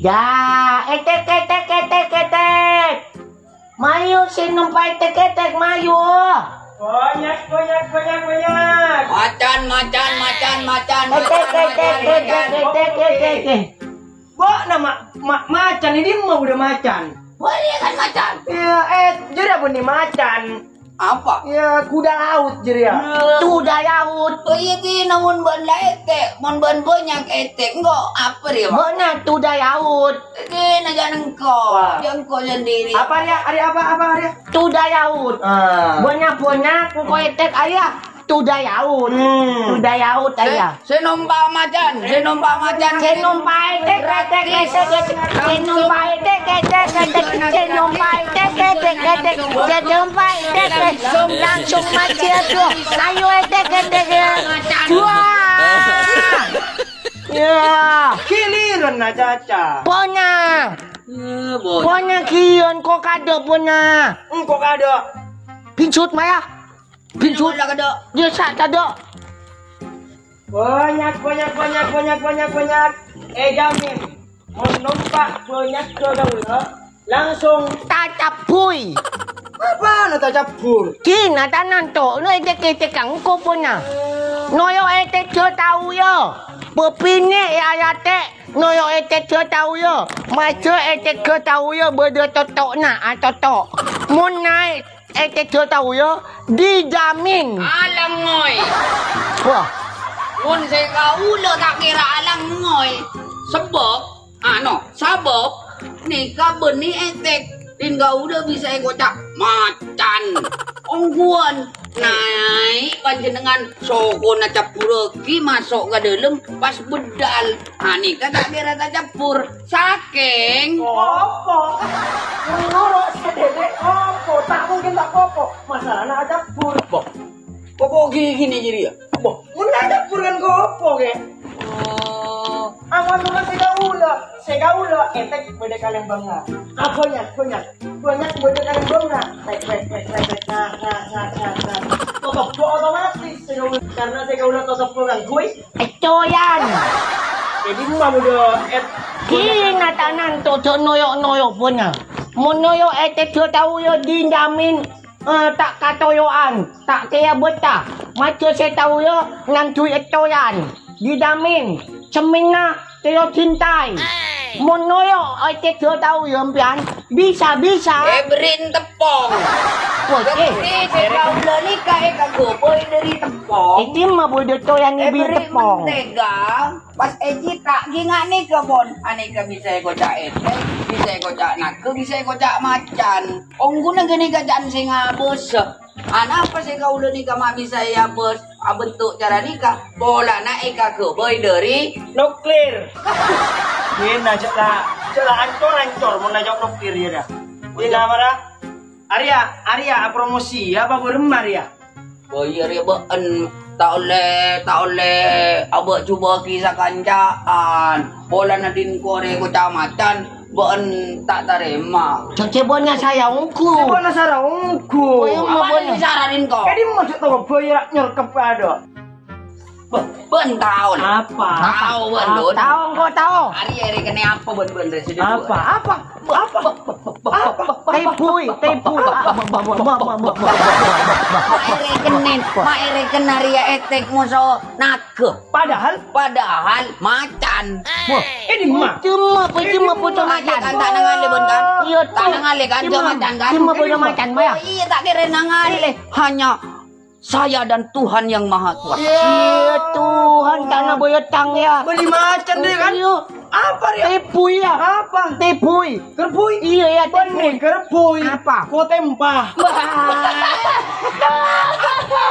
Ya, etek. Mayu sinumpai etek, mayu. Banyak. Macan. Etek. Bo nama macan ini mah udah macan. Boleh kan macan? Ya, jadi apa nih macan? Apa? Ya, kuda laut jadi ya. Kuda laut. Oh iya ti namun ban etek, mon ban banyak etek enggak apa dia? Mana kuda laut? Ini jangan engkau, Wah. yang kau sendiri. Apa dia? Ada apa dia? Kuda laut. Banyak kau etek ayah. Kuda laut. Kuda laut ayah. Saya numpak macan. Senumpai etek. Langsung mati tuh. Ayo etek. Dua. Ya. Kiliran na Caca. Punya kion kok kado punya. Kok ada? Pincut maya. Pincut. Dia sak kado. Banyak. Jamin. Mau numpak banyak dulu. Langsung Tatap pui. apa na tajabur? Kina tanan to. No etek kang ko punya. Noyo etek chưa tahu yo. Pepine ya ayate. Noyo etek chưa tahu yo. Mace etek chưa tahu yo berde totok na atotok. Mun naik etek chưa tahu yo dijamin. Alang ngoy. Wah. Mun saya kau tak kira alang ngoy. Sebab nikah benih etek. Din kau udah bisa kocak macan. Ongguan naik panjenengan soko na capureki masuk ke dalam pas bedal. Nikah tak kira tak capur. Saking. Opo? Ngorok sedek opo? Tak mungkin tak opo. Masalah na ajabur. Kok gini jadi ya? Boh, mun ajabur kan opo ke? Oh. Awan nuna segaula etek beda kalian bangga. Banyak beda kalian bangga. Baik. Nah. Toto otomatis segaula karena segaula toto pulang gue. Ecoyan. Jadi mah udah Kina tanan to noyo punya. Mun noyo etek chưa tahu yo dijamin. Tak katoyoan, tak kaya betah. Macam saya tahu yo ngantui etoyan. Dijamin. Semina Teo cintai. Monoyo etek chưa tahu yo pian. Bisa. Ebrin tepong. Oke. Saya kau nikah kagoboy dari tepong. Itu mah bodoh toyan ibi Ebrin tepong. mentega. Pas Eji tak ginga nikah bon. Aneka bisa kocak etek, bisa kocak naku, bisa kocak macan. Onggu gini kajaan sing abes. Anak apa sih kau nikah mak bisa ya bos? Bentuk cara nikah. Bola na eka goboy dari nuklir. Ini celah ancor mau najak nuklir ya dah. Ini nama dah. Arya promosi apa beremar ya? Bayar ya ben tak oleh abak cuba kisah kancaan. Bola nadin kore kecamatan ben tak terima. Cebonnya saya ungku. Sebona sarangku. Apa yang disaranin kau? Jadi maksud tahu bayar nyerkep ada. Ben tahun. Apa? Tahu ben dun. Tahu. Hari kena apa ben resi dulu. Apa? Tepui. Maere kenaria etek muso nake. Padahal macan. ini mah. Cuma pucuk macan. Kan tak nangale ben kan? Iya, Tak nangale kan cuma macan kan? Cuma pucuk macan Oh, maya. iya tak kira nangale. Hanya saya dan Tuhan yang Maha Kuasa. Iya Tuhan tanah boyotang ya. Beli macan deh kan? Iya. Apa ya? Tepui ya. Apa? Tepui. Kerbui? Iya ya Benih kerbui. Apa? Kau tempah.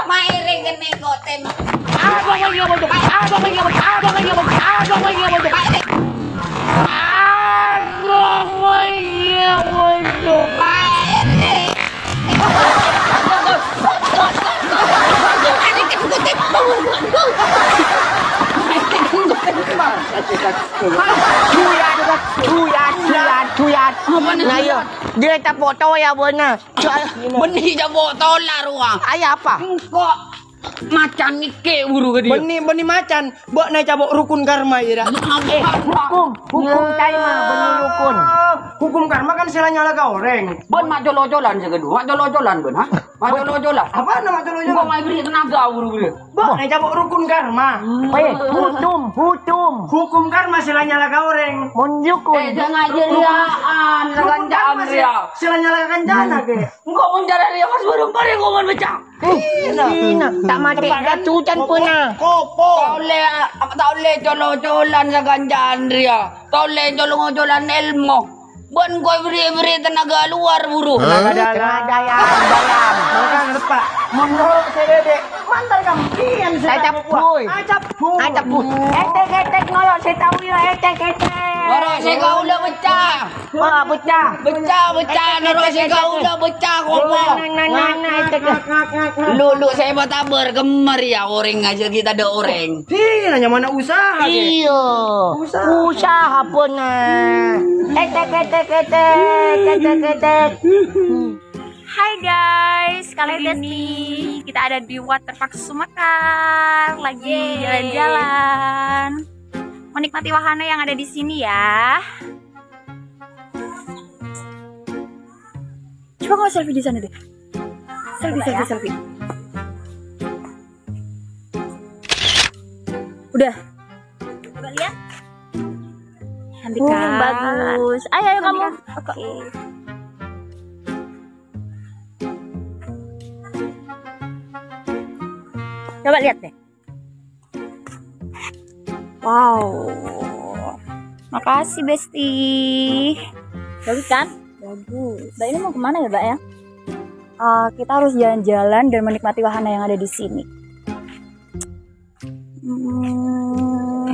Maere kene koten. Tuyat. Nah iya, dia tak foto ya benar. Benih jabok tolak ruang. Ayah apa? Kok Macan ike buru ke dia. Beni macan, buat naik cabok rukun karma ya dah. Hukum cai mah benih rukun. Hukum karma kan sila nyala ke orang. Ben mak jolo-jolan segedu. Mak jolo-jolan ben ha? Mak jolo-jolan. Apa nama Kau jolo-jolo? mai beri tenaga buru buru. Buat naik cabok rukun karma. Hukum. Hukum karma sila nyala ke orang. Menjukun. Jangan jeriaan ganjaan dia. Sila nyala ke kancana ke. Engkau menjara dia pas baru pare kau man becak. Sina, tak mati ratusan pun ah. Kopo. Tau le jolo-jolan sa ganjaan dia. Tau le jolo-jolan ilmu. Ben kau beri tenaga luar buru. Dalam. Makan lepak. Menurut saya dedek, mantar kampian Saya capui. Acapui. Etek noyok saya tahu ya etek. Noro si kau udah pecah. Wah, pecah. Pecah. Noro si kau udah pecah kopo. Lulu saya bataber kemar ya orang aja kita ada orang. Nanya mana usaha ke? Iya. Usaha pun ah. Etek. Hai guys, kali ini kita ada di Waterpark Sumekar, lagi jalan-jalan, menikmati wahana yang ada di sini ya. Coba nggak selfie di sana deh, selfie. Udah, coba lihat. Cantik kan? Bagus. Ayo kamu. Oke. Coba lihat deh. Wow. Makasih Besti. Bagus kan? Bagus. Mbak ini mau kemana ya, Mbak ya? Kita harus jalan-jalan dan menikmati wahana yang ada di sini.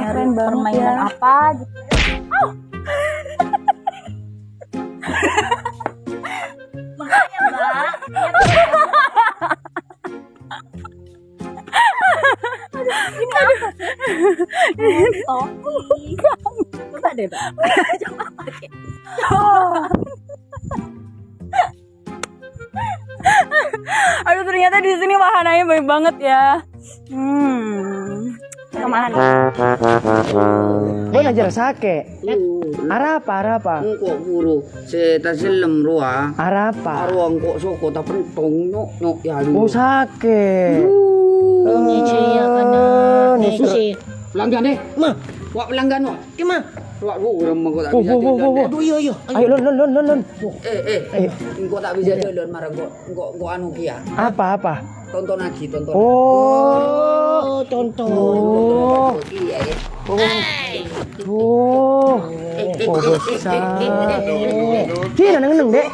Keren banget permainan ya. Apa gitu. Makanya Mbak. Ini apa? Topi. Coba deh Mbak. Coba pakai. Aduh ternyata di sini wahananya baik banget ya. Kemana nih? Gue ngajar sake. Arapa. Engkau buru, saya silem ruah. Arapa. Aruang kok soko tak pentong nyok ya lu. Sake. Nyisi ya kana. Nyisi. Pelanggan deh. Mah, Wak pelanggan wak. gimana? Wak lu orang kok tak Wo, bisa wo, wo, wo, wo. jalan. Aduh, iya. Ayo lon. Engkau tak bisa jalan marah kok anu kia. Apa? Tonton lagi. Oh. Tonton. Oh. Iya ya. Oh. Besar. Dia neng dek.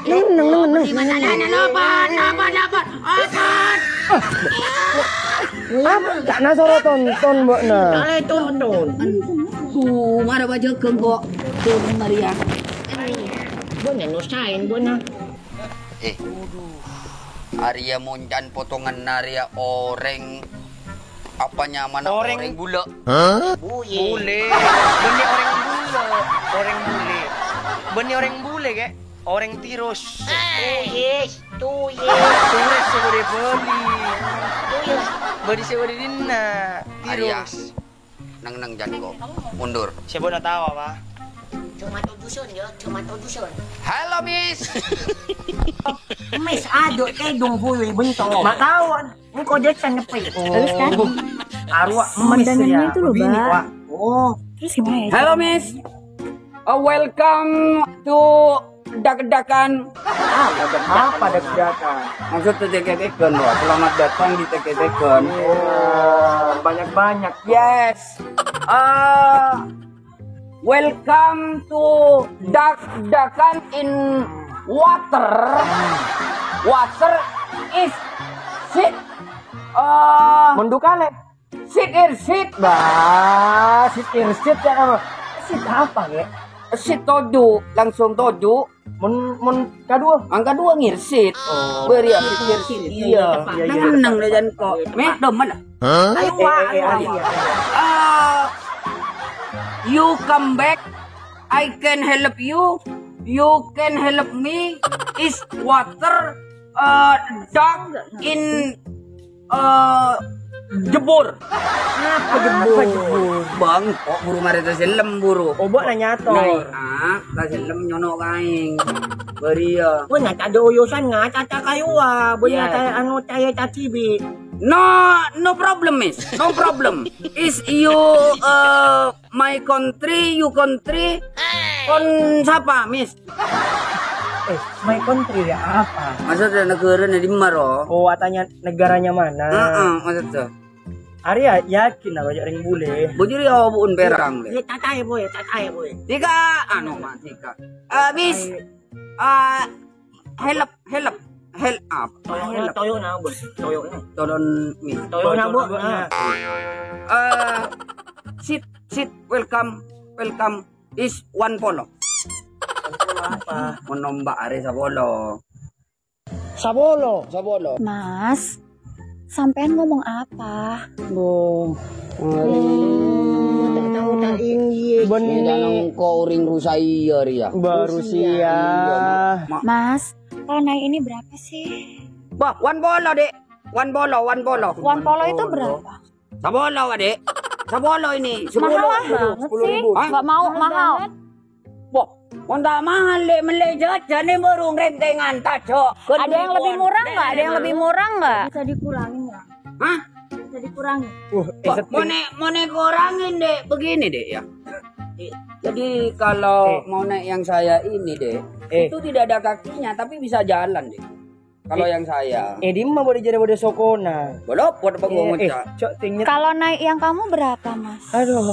Apa? Tak nasoro tonton mbok nah. Ale tonton. Tuh, marah baca kok. Tuh Maria. Bener nusain bener. Arya moncan potongan Arya oreng apanya mana oreng bule. Bule. Beni orang bule ke? Orang tirus. Yes. Tirus sebudi beli. Beli sebudi dina. Arya Tirus. nang janko mundur. Siapa nak tahu apa? Cuma dusun. Halo Miss. Mes aduk tedong buwi bentong. Mak tahu. Engkau desan nepi. Bagus kan? Arwah Pemandangannya itu loh, Bini, Mbak. Wak. Oh. Terus gimana ya? Halo Miss. Welcome to Dak-dakan. Apa deg-degan? Maksud TKTK loh. Selamat datang di TKTK. Banyak-banyak. Yes. Welcome to Dak-dakan in water. Water is shit. Mendukale. Sit ir sit. Bah, sit ya apa? Sit apa ya? Sit toju, langsung toju. Mun kedua. Angka 2 ngirsit. Beri ya sit. Iya. Nang dan kok. Meh demen. Ayo You come back. I can help you. You can help me. Is water dark in jebur. Apa jebur? Bang, kok buru mari terselem buru. Obo nanya Naik, tor. terselem nyono kaing. Beria. Pun tak ada urusan nga tata kayo Yeah. Benar saya anu saya tatibi. No problem, miss. No problem. Is you my country, you country. Kon siapa, miss? My country ya apa? Maksudnya negara di Maro. Oh, katanya negaranya mana? Maksudnya. Arya yakin lah banyak yang boleh. Bujuri buun perang le. Tatay boy. Tika, ano ma, tika. Miss, help up. Toyo na boy. Toyo na. Tolong, miss. Toyo na boy. Sit, welcome. Is one polo. Apa? Menomba are sa polo. Sabolo. Mas, sampean ngomong apa? Bung. Tak tahu tak ingin. Benih kau ring rusai ya. baru siap. Mas, kalau naik ini berapa sih? Bah, one polo, Dek. One polo. One polo itu berapa? Sabolo, Dek. Sabolo ini. Mahal banget sih. Hah? Nggak mau mahal. Boh, konda mahal le melejat jane burung rentengan taco. Ada yang lebih murah nggak? Ada yang lebih murah nggak? Bisa dikurangin nggak? Hah? Bisa dikurangin. Bah, mau naik kurangin, Dek. Begini, Dek, ya. Jadi kalau mau naik yang saya ini, Dek, itu tidak ada kakinya tapi bisa jalan, Dek. Kalau yang saya. Di mah boleh jadi boleh sokona. Belum, buat apa gua ngecak. Cok tinggal. Kalau naik yang kamu berapa, Mas? Aduh.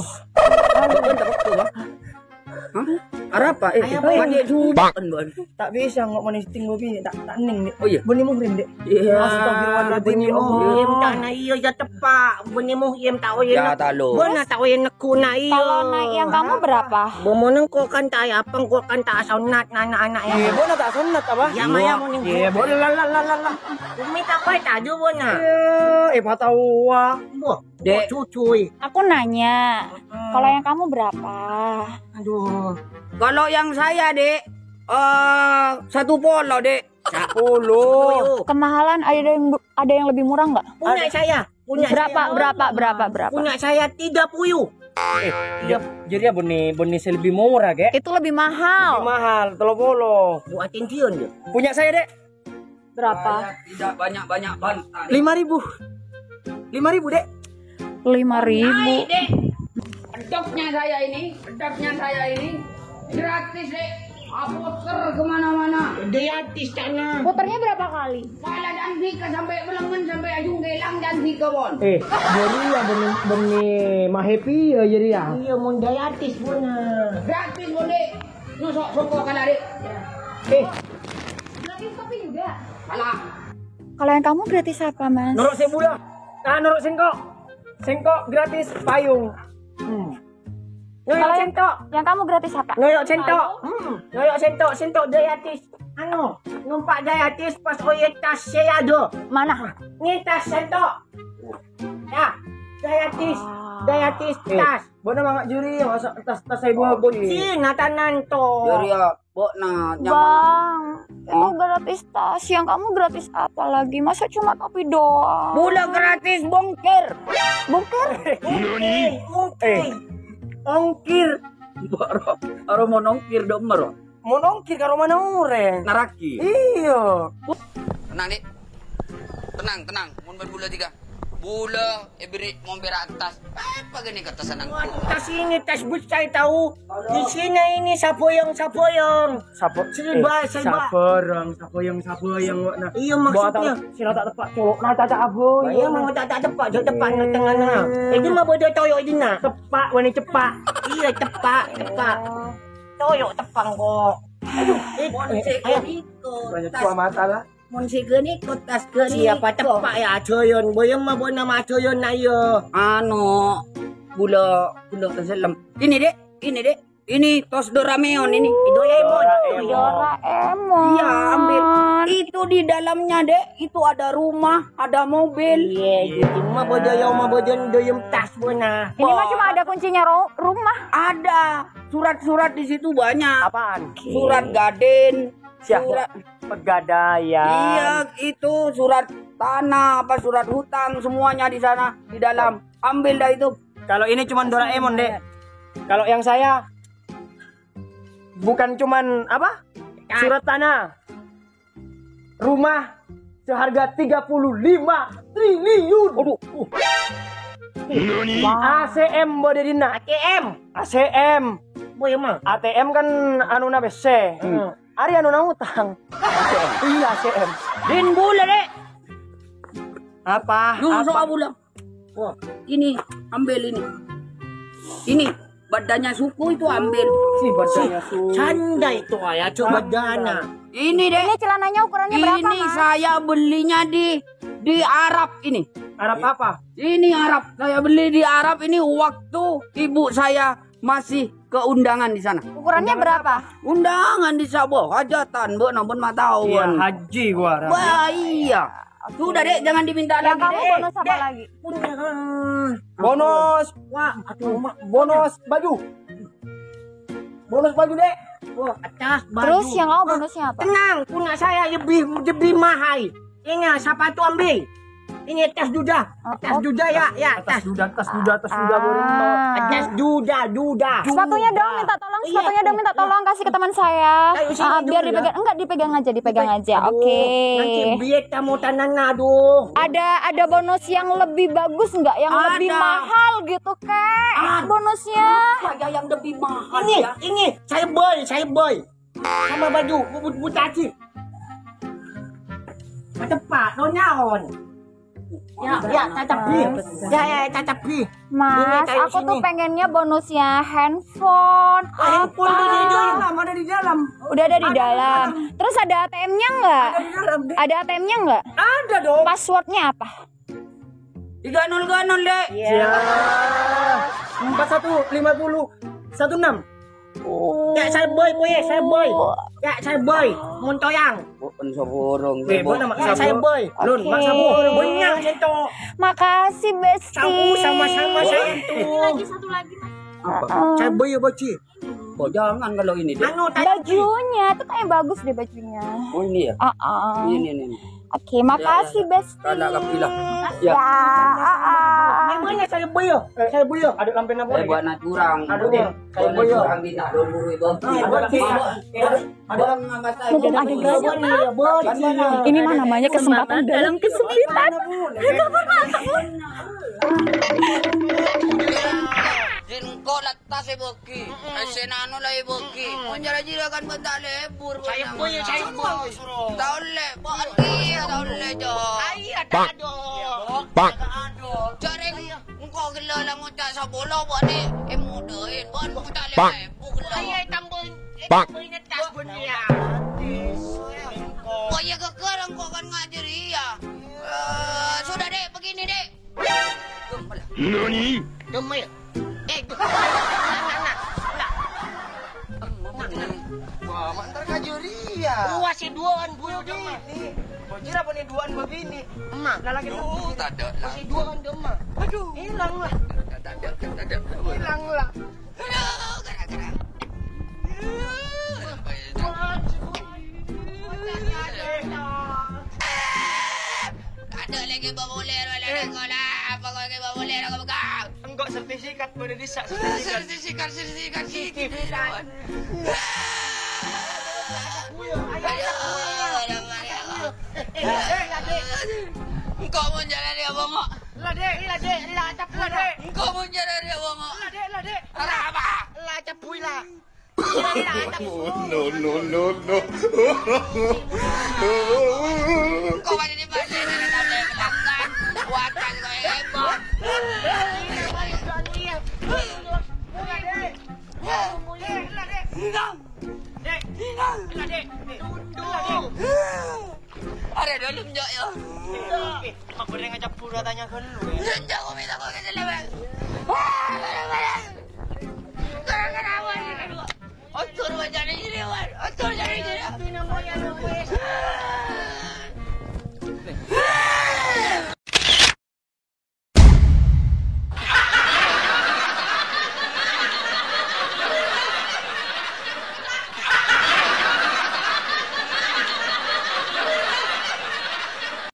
Hah? Arapa? Mandi juga kan, Bon. Tak bisa ngok manisting gue bini tak ning dek. Oh iya. Benih muhrim dek. Iya. Astagfirullahaladzim. Bunyi Ya Allah. muhim tak na iyo ja tepak. Bunyi muhim tak oyen. Ya talo. Bona tak oyen neku na iyo. Kalau naik yang kamu berapa? Bomoneng ko kan ta ya pang ko kan ta saunat na anak Iya, ya. bona tak sunat apa? Ya maya mo ning. Iya, bona la. Minta ko ta jo bona. Mata uang. Bo, Dek. cucuy. Aku nanya, kalau yang kamu berapa? Aduh. Kalau yang saya, Dek, satu polo, Dek. 10. Toyo. Kemahalan ada yang lebih murah nggak? Punya saya. Punya Berapa? Punya saya 30. Iya, jadi ya benih lebih murah, kek. Itu lebih mahal. Lebih mahal, 30. Buatin pion je. Punya saya, Dek. Berapa? Saya tidak banyak-banyak bantal. 5.000. 5.000, Dek. 5.000. Dek. Pedoknya saya ini gratis, Dek. Puter kemana-mana. Gratis tanah. Puternya berapa kali? Pala dan Vika sampai Belengan sampai Ajung Gelang dan Vika, Bon. Jadi ya benih mah happy ya jadi ya. Iya mau gratis punya. Gratis, Bon, Dek. Nusok songkok kalah, Dek. Gratis kopi juga. Kalah. Kalau yang kamu gratis apa, Mas? Norok sebula. Norok sengkok gratis payung. Noyok sentok. Yang kamu gratis apa? Noyok sentok. Noyok sentok gratis. Ano, numpak gratis pas oye tas saya ada. Mana? Ni tas sentok. Ya, gratis. Gratis tas. Bona mangak juri masa tas saya buah boni. Si natanan to. Jadi ya, Bok, nyaman. Bang, itu gratis tas. Yang kamu gratis apa lagi? Masa cuma topi doang? Bula gratis bongkir. Bongkir? Ongkir. Aro mau nongkir dong, Mero. Mau nongkir karo mana ureng. Naraki. Iya. Tenang, Dik. Tenang. Mun berbula 3. Bula, beri mau beratas. Apa gini kata senang? Tas ini tas besar tahu. Di sini ini sapoyong. Sapo Serba. sapoyong na. Iya maksudnya. Sila tak tepak colok na tak abo. Iya mau tak tepat na tengah. Ini mah bodoh toyo ini na. Tepak wani cepak. Iya tepak. Toyo tepang kok. Aduh, Banyak tua mata lah. Mun si geni kotas geni. siapa tepak ya acoyon. Boyong mah boy nama acoyon na iyo. Anu, bula terselam. Ini, Dek. Ini tos Doraemon ini. Doraemon. Doraemon. Iya, ambil. Itu di dalamnya, Dek. Itu ada rumah, ada mobil. Iya, gitu mah bodoh doyong tas bona. Ini mah cuma ada kuncinya rumah. Ada surat-surat di situ banyak. Apaan? Surat Gaden, surat Pegadaian. iya itu surat tanah apa surat hutang semuanya di sana di dalam. Ambil dah itu. Kalau ini cuman Doraemon, Dek. Kalau yang saya bukan cuman apa? Surat tanah. Rumah seharga 35 triliun. Aduh. ACM boleh dina. ATM. ACM. Boy mah. ATM kan anu na bese. Ari anu na utang. Iya ACM. Din bula dek. Apa? Dulu Apa? soal pulang. Wah, ini ambil ini. Ini badannya suku itu ambil. Si badannya su. Canda itu ya coba dana. Ini deh. Ini celananya ukurannya berapa, Ini Mas? saya belinya di Arab ini. Arab apa? Ini Arab. Saya beli di Arab ini waktu ibu saya masih ke undangan di sana. Ukurannya berapa? Undangan di Sabah, hajatan, bu, nampun Iya, tahun. haji gua. Arab. Wah, iya. Sudah dek, jangan diminta Yang lagi kamu dek. bonus apa lagi? Bonus. Wah, bonus baju. Bonus baju, Dek. Wah, atas baju. Terus yang kamu bonusnya apa? Tenang, punya saya lebih mahal. Ini sepatu ambil. Ini tas duda. Tas duda ya, tas. Tas duda goreng. Tas duda. Sepatunya dong minta tolong, sepatunya dong minta tolong kasih ke teman saya. Ayo, sini Biar dulu ya. dipegang, enggak dipegang aja. Oke. Nanti biar kamu tanah aduh. Ada bonus yang lebih bagus enggak? Yang Ada. lebih mahal gitu, Kek. Bonusnya. Saya yang lebih mahal Ini, ya. ini saya boy. Sama baju, bubut caci. Cepat, nonyaon. Ya, cacapi. Ya, cacapi. Mas, kayak aku tuh sini. pengennya bonusnya handphone. Handphone Apa? Ada di dalam. Udah ada di dalam. Terus ada ATM-nya enggak? Di dalam. Ada ATM-nya enggak? Ada dong. Passwordnya apa? 300 dek. Ya. 4150 16. Ya, saya boy. Ya, saya boy. Muntoyang. Bukan seborong. Bebo nama Ya, saya boy. Lun, Oke. mak sabu. Benyang itu. Makasih, Besti. Sabu sama-sama saya itu. Apa? Saya boy ya, Boci. Oh, jangan kalau ini dek. Anu, tadi. Bajunya tuh kayak bagus deh bajunya. Oh, ini ya. Ini. Oke, makasih, Besti. Rada kapilah. Ya, Emangnya saya boy ya? Saya boy ya? Ada kampen apa? Saya buat curang. Aduh, Dek. Saya buat curang di tak dulu itu. Ada mumpung ada gaji. Ini mah namanya kesempatan dalam kesempitan. Jinko latas iboki. Senano lah iboki. Menjara-jira kan bentak lebur. Saya boy. Taule, taule jo. Ayah, tak ada. Cari engkau gila lah ngucap sa bola buat ni. Mudahin buat mu tak leh. Ayah, tambah. Tambahnya tas dunia. Oh ya kekal engkau kan ngajar iya. Sudah dek, begini dek. Gemuk ya? Wah, mantar kajuria. Dua si duaan buyo demah. Bojir apa nih duaan begini? Emak. Lagi Tak ada lah. Si duaan demah. Aduh, Hilang lah. Tak ada. hilang lah. Aduh, gara-gara. Ada lagi babolero lagi kau lah. Apa kau lagi babolero kau bukan? Enggak sertifikat boleh disak. Sertifikat sikit. Engkau mau jalan dia bongok. Lah dek, cap lah dek. Engkau mau jalan dia bongok. Lah dek. Apa? Lah capui lah. Kau ada di mana? Di mana pelanggan? Buatan kau hebat. Ada dalam jok ya. Aku boleh ngajak pura tanya ke lu ya. Senja kau minta kau ke dalam.